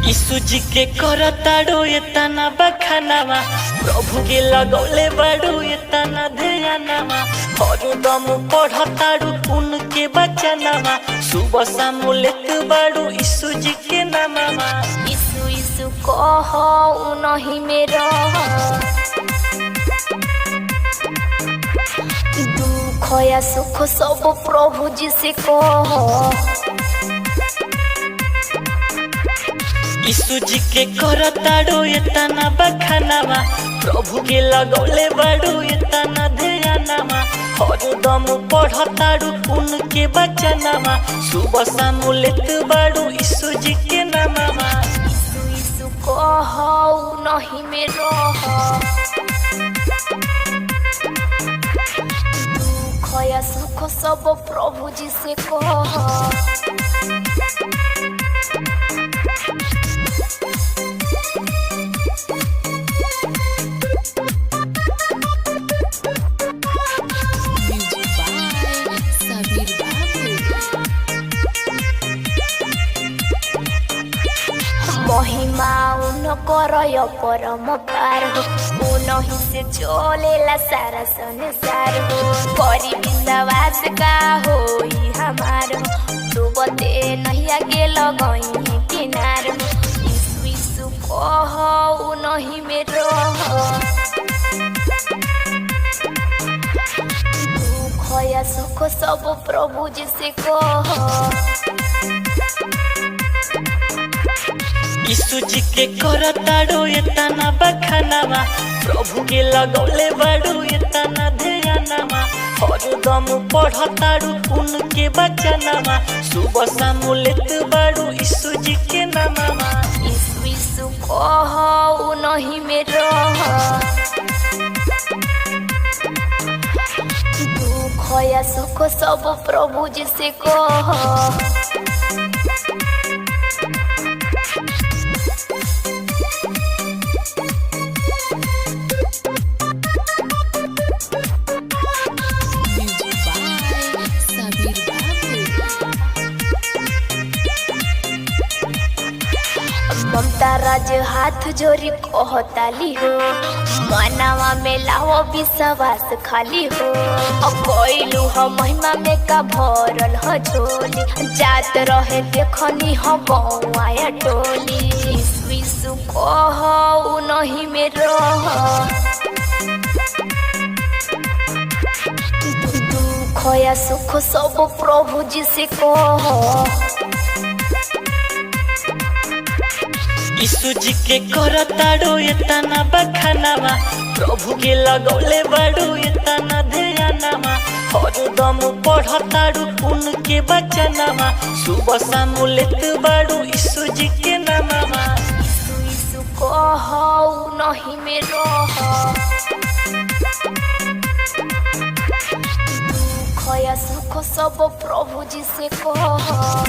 यीशु जी के करताड़ो एतना बखानावा, प्रभु के लगौले बाड़ू एतना ध्यानावा, हरदम पढ़ताड़ू उनके बचनावा, सुबह शाम लेत बाड़ू यीशु जी के नामावा। यीशु यीशु कहो उनही में रह, दुख या सुख सब प्रभु जी से कहो। यीशु जी के करताड़ो एतना बखानावा, प्रभु के लगौले बाड़ू एतना ध्यानावा, हरदम पढ़ताड़ू उनके बचनावा, सुबह शाम लेत बाड़ू यीशु जी के नामावा। यीशु यीशु कहो उनही में रह, दुख या सुख सब प्रभु जी से कहो। महिमा उनकर परम पार हो, उनही से चलेला सारा संसार हो। करी विश्वास का होई हमार हो, डूबते नहिया के लगई किनार हो। यीशु यीशु कहो उनही में रह, दुख या सुख सब प्रभु जी से कहो। यीशु जी के करताड़ो एतना बखानावा, प्रभु के लगौले बाड़ू एतना ध्यानावा, हरदम पढ़ताड़ू उनके बचनावा, सुबह शाम लेत बाड़ू यीशु जी के नामावा। यीशु यीशु कहो उनही में रह, दुख या सुख सब प्रभु जी से कहो। ममता राज हाथ जोड़ी कहताली हो, मनावा में लाओ विश्वास खाली हो। अब कोइलू हो महिमा में का भरल हो झोली, जात रहे देखनी हो बउआ टोली। यीशु यीशु कहो उनही में रह, दुख या सुख सब प्रभु जी से कहो। यीशु जी के करताड़ो एतना बखानावा, प्रभु के लगौले बाड़ू एतना ध्यानावा, हरदम पढ़ताड़ू उनके बचनावा, सुबह शाम लेत बाड़ू यीशु जी के नामावा। यीशु यीशु कहो उनही में रह, दुख या सुख सब प्रभु जी से कहो।